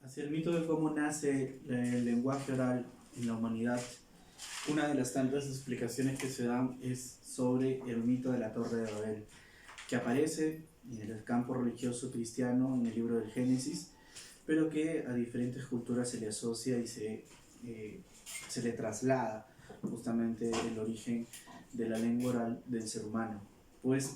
Hacia el mito de cómo nace el lenguaje oral en la humanidad, una de las tantas explicaciones que se dan es sobre el mito de la Torre de Babel, que aparece en el campo religioso cristiano en el libro del Génesis, pero que a diferentes culturas se le asocia y se le traslada justamente el origen de la lengua oral del ser humano. Pues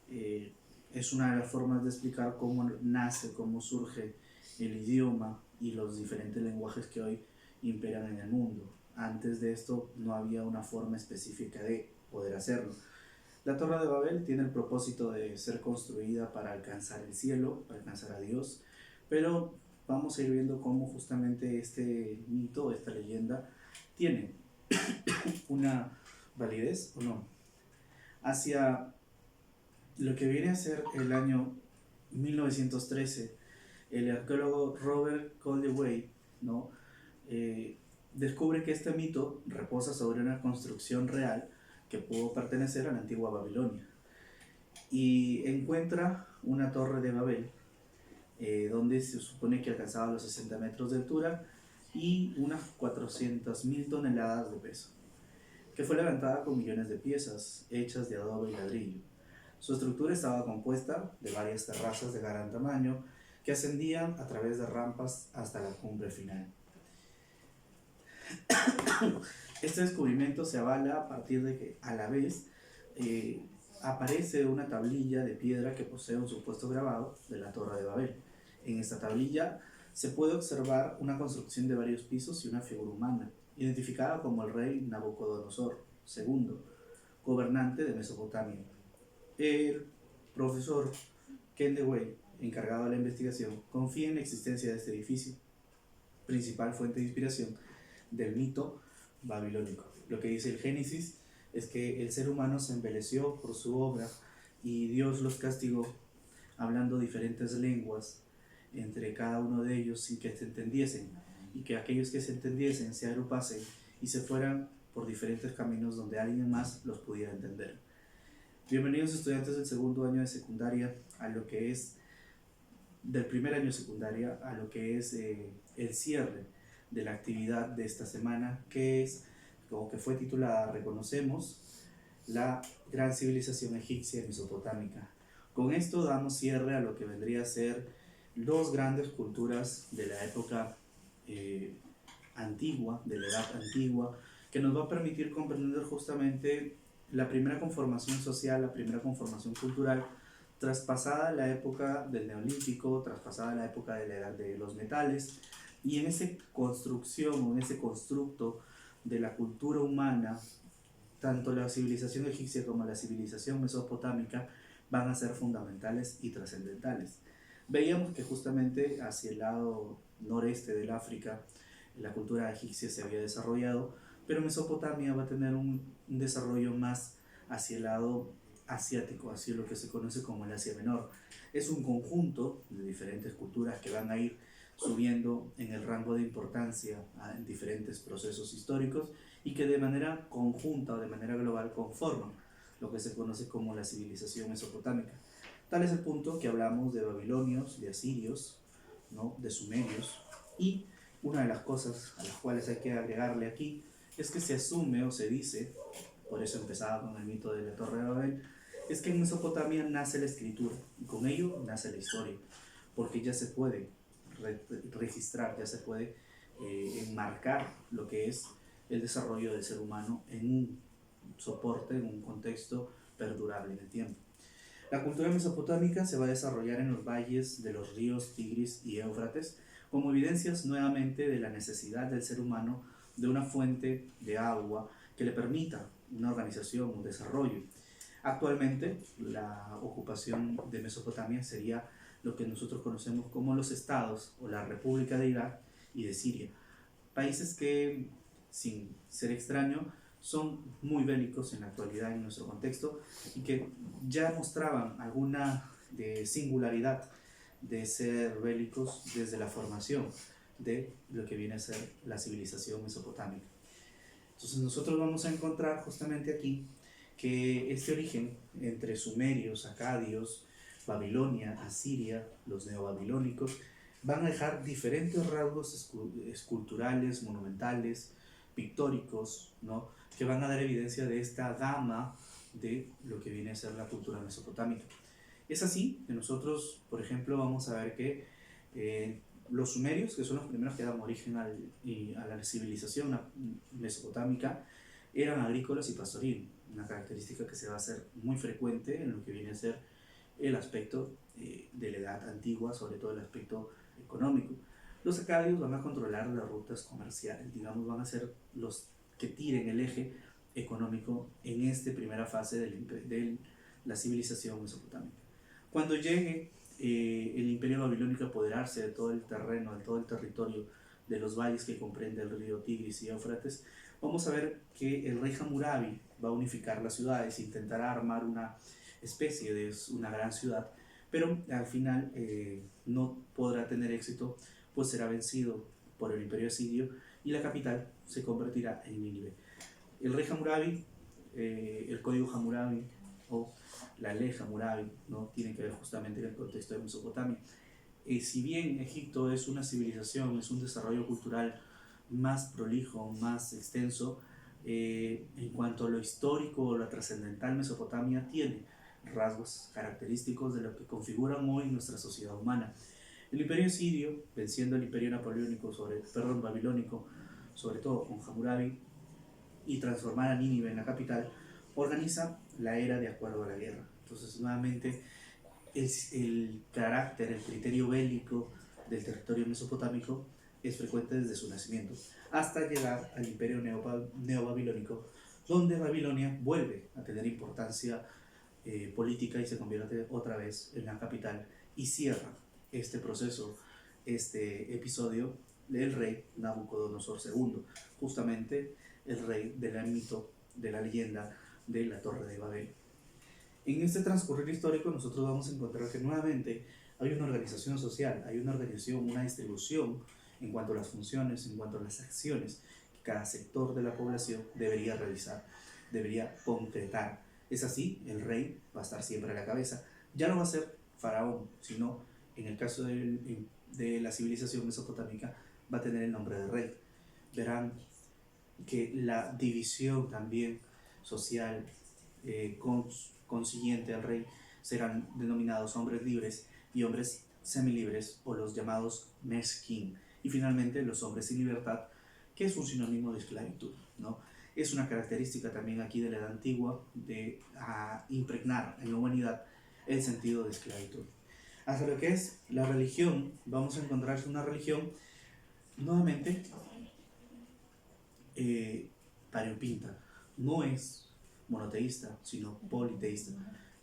es una de las formas de explicar cómo nace, cómo surge el idioma y los diferentes lenguajes que hoy imperan en el mundo. Antes de esto no había una forma específica de poder hacerlo. La Torre de Babel tiene el propósito de ser construida para alcanzar el cielo, para alcanzar a Dios, pero vamos a ir viendo cómo justamente este mito, esta leyenda, tiene una validez o no. Hacia lo que viene a ser el año 1913, el arqueólogo Robert Goldthwait, ¿no? Descubre que este mito reposa sobre una construcción real que pudo pertenecer a la antigua Babilonia y encuentra una torre de Babel donde se supone que alcanzaba los 60 metros de altura y unas 400.000 toneladas de peso, que fue levantada con millones de piezas hechas de adobe y ladrillo. Su estructura estaba compuesta de varias terrazas de gran tamaño que ascendían a través de rampas hasta la cumbre final. Este descubrimiento se avala a partir de que a la vez aparece una tablilla de piedra que posee un supuesto grabado de la Torre de Babel. En esta tablilla se puede observar una construcción de varios pisos y una figura humana, identificada como el rey Nabucodonosor II, gobernante de Mesopotamia. El profesor Ken Dewey, encargado de la investigación, confía en la existencia de este edificio, principal fuente de inspiración del mito babilónico. Lo que dice el Génesis es que el ser humano se embeleció por su obra y Dios los castigó hablando diferentes lenguas entre cada uno de ellos sin que se entendiesen, y que aquellos que se entendiesen se agrupasen y se fueran por diferentes caminos donde alguien más los pudiera entender. Bienvenidos estudiantes del segundo año de secundaria a lo que es del primer año de secundaria a lo que es el cierre de la actividad de esta semana, que es, como que fue titulada, reconocemos la gran civilización egipcia y mesopotámica. Con esto damos cierre a lo que vendría a ser dos grandes culturas de la época antigua, de la edad antigua, que nos va a permitir comprender justamente la primera conformación social, la primera conformación cultural, traspasada la época del Neolítico, traspasada la época de la edad de los metales, y en esa construcción, en ese constructo de la cultura humana, tanto la civilización egipcia como la civilización mesopotámica van a ser fundamentales y trascendentales. Veíamos que justamente hacia el lado noreste del África la cultura egipcia se había desarrollado, pero Mesopotamia va a tener un desarrollo más hacia el lado asiático, hacia lo que se conoce como el Asia Menor. Es un conjunto de diferentes culturas que van a ir subiendo en el rango de importancia en diferentes procesos históricos y que de manera conjunta o de manera global conforman lo que se conoce como la civilización mesopotámica. Tal es el punto que hablamos de babilonios, de asirios, ¿no?, de sumerios, y una de las cosas a las cuales hay que agregarle aquí es que se asume o se dice, por eso empezaba con el mito de la Torre de Babel, es que en Mesopotamia nace la escritura y con ello nace la historia, porque ya se puede registrar, ya se puede enmarcar lo que es el desarrollo del ser humano en un soporte, en un contexto perdurable en el tiempo. La cultura mesopotámica se va a desarrollar en los valles de los ríos Tigris y Éufrates como evidencias nuevamente de la necesidad del ser humano de una fuente de agua que le permita una organización, un desarrollo. Actualmente la ocupación de Mesopotamia sería lo que nosotros conocemos como los estados o la República de Irak y de Siria, países que, sin ser extraño, son muy bélicos en la actualidad en nuestro contexto y que ya mostraban alguna singularidad de ser bélicos desde la formación de lo que viene a ser la civilización mesopotámica. Entonces nosotros vamos a encontrar justamente aquí que este origen entre sumerios, acadios, Babilonia, Asiria, los neobabilónicos, van a dejar diferentes rasgos esculturales, monumentales, pictóricos, ¿no? Que van a dar evidencia de esta gama de lo que viene a ser la cultura mesopotámica. Es así que nosotros, por ejemplo, vamos a ver que los sumerios, que son los primeros que dan origen a la civilización mesopotámica, eran agrícolas y pastoriles, una característica que se va a hacer muy frecuente en lo que viene a ser el aspecto de la edad antigua, sobre todo el aspecto económico. Los acadios van a controlar las rutas comerciales, digamos, van a ser los que tiren el eje económico en esta primera fase de la civilización mesopotámica. Cuando llegue el imperio babilónico a apoderarse de todo el terreno, de todo el territorio de los valles que comprende el río Tigris y Éufrates, vamos a ver que el rey Hammurabi va a unificar las ciudades, intentará armar una especie de una gran ciudad, pero al final no podrá tener éxito, pues será vencido por el imperio asirio y la capital se convertirá en Nínive. El rey Hammurabi, el código Hammurabi o la ley Hammurabi, ¿no? Tiene que ver justamente en el contexto de Mesopotamia. Si bien Egipto es una civilización, es un desarrollo cultural más prolijo, más extenso, en cuanto a lo histórico o lo trascendental, Mesopotamia tiene rasgos característicos de lo que configuran hoy nuestra sociedad humana. El imperio asirio, venciendo el imperio babilónico, sobre todo con Hammurabi, y transformar a Nínive en la capital, organiza la era de acuerdo a la guerra. Entonces, nuevamente, el carácter, el criterio bélico del territorio mesopotámico es frecuente desde su nacimiento, hasta llegar al imperio neobabilónico, donde Babilonia vuelve a tener importancia política y se convierte otra vez en la capital y cierra este proceso, este episodio del rey Nabucodonosor II, justamente el rey del mito, de la leyenda de la Torre de Babel. En este transcurrir histórico nosotros vamos a encontrar que nuevamente hay una organización social, hay una organización, una distribución en cuanto a las funciones, en cuanto a las acciones que cada sector de la población debería realizar, debería concretar. Es así, el rey va a estar siempre a la cabeza. Ya no va a ser faraón, sino en el caso de la civilización mesopotámica va a tener el nombre de rey. Verán que la división también social consiguiente al rey serán denominados hombres libres y hombres semilibres, o los llamados meshkin, y finalmente los hombres sin libertad, que es un sinónimo de esclavitud, ¿no? Es una característica también aquí de la edad antigua de impregnar en la humanidad el sentido de esclavitud. Hasta lo que es la religión, vamos a encontrar una religión nuevamente variopinta, no es monoteísta, sino politeísta,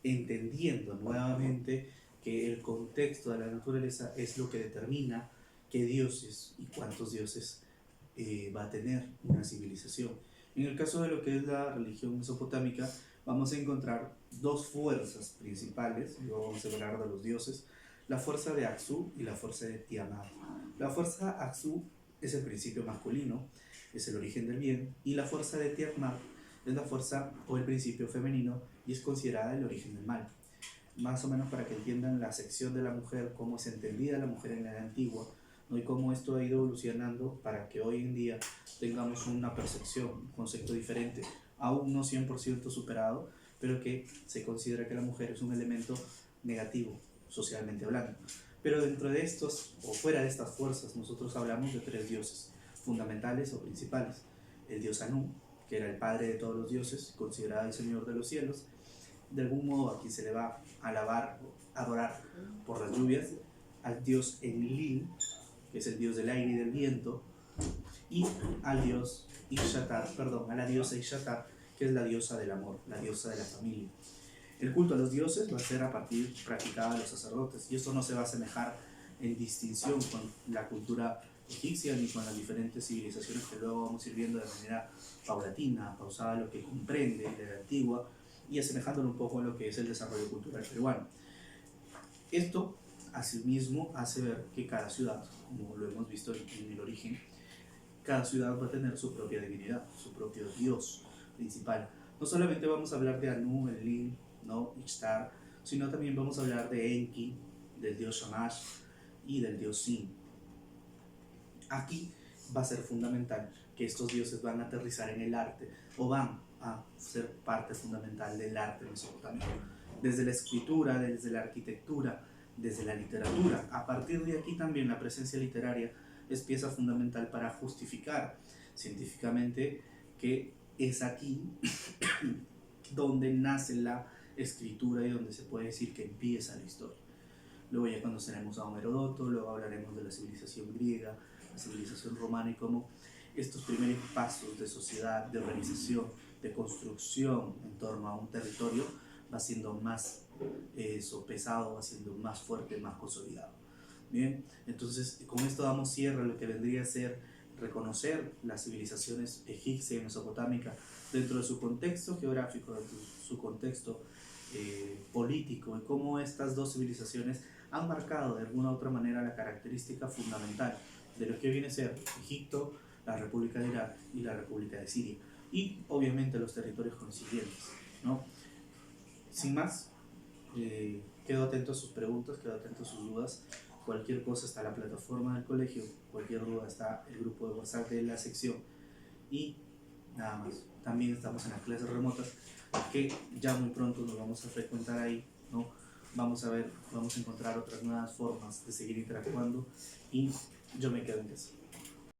entendiendo nuevamente que el contexto de la naturaleza es lo que determina qué dioses y cuántos dioses va a tener una civilización. En el caso de lo que es la religión mesopotámica, vamos a encontrar dos fuerzas principales, luego vamos a hablar de los dioses, la fuerza de Aksu y la fuerza de Tiamat. La fuerza Aksu es el principio masculino, es el origen del bien, y la fuerza de Tiamat es la fuerza o el principio femenino y es considerada el origen del mal. Más o menos para que entiendan la sección de la mujer, cómo se entendía la mujer en la edad antigua, ¿no? Y cómo esto ha ido evolucionando para que hoy en día tengamos una percepción, un concepto diferente, aún no 100% superado, pero que se considera que la mujer es un elemento negativo, socialmente hablando. Pero dentro de estos, o fuera de estas fuerzas, nosotros hablamos de tres dioses fundamentales o principales. El dios Anu, que era el padre de todos los dioses, considerado el señor de los cielos, de algún modo a quien se le va a alabar, adorar por las lluvias, al dios Enlil, que es el dios del aire y del viento, y al dios Ishtar, a la diosa Ishtar, que es la diosa del amor, la diosa de la familia. El culto a los dioses va a ser a partir practicado de los sacerdotes, y esto no se va a asemejar en distinción con la cultura egipcia ni con las diferentes civilizaciones que luego vamos a ir viendo de manera paulatina, pausada, lo que comprende la edad antigua, y asemejándolo un poco a lo que es el desarrollo cultural peruano. Esto asimismo hace ver que cada ciudad, como lo hemos visto en el origen, cada ciudad va a tener su propia divinidad, su propio dios principal. No solamente vamos a hablar de Anu, Enlil, ¿no? Ishtar, sino también vamos a hablar de Enki, del dios Shamash, y del dios Sin. Aquí va a ser fundamental que estos dioses van a aterrizar en el arte o van a ser parte fundamental del arte mesopotámico, desde la escritura, desde la arquitectura, desde la literatura. A partir de aquí también la presencia literaria es pieza fundamental para justificar científicamente que es aquí donde nace la escritura y donde se puede decir que empieza la historia. Luego ya conoceremos a un Heródoto, luego hablaremos de la civilización griega, la civilización romana y cómo estos primeros pasos de sociedad, de organización, de construcción en torno a un territorio va siendo más sopesado, va siendo más fuerte, más consolidado. Bien, entonces con esto damos cierre a lo que vendría a ser reconocer las civilizaciones egipcia y mesopotámica dentro de su contexto geográfico, dentro de su contexto político, y cómo estas dos civilizaciones han marcado de alguna u otra manera la característica fundamental de lo que viene a ser Egipto, la República de Irak y la República de Siria, y obviamente los territorios consiguientes, ¿no? Sin más, quedo atento a sus preguntas, quedo atento a sus dudas. Cualquier cosa está en la plataforma del colegio, cualquier duda está el grupo de WhatsApp de la sección, y nada más. También estamos en las clases remotas que ya muy pronto nos vamos a frecuentar ahí, ¿no? Vamos a ver, vamos a encontrar otras nuevas formas de seguir interactuando, y yo me quedo en casa.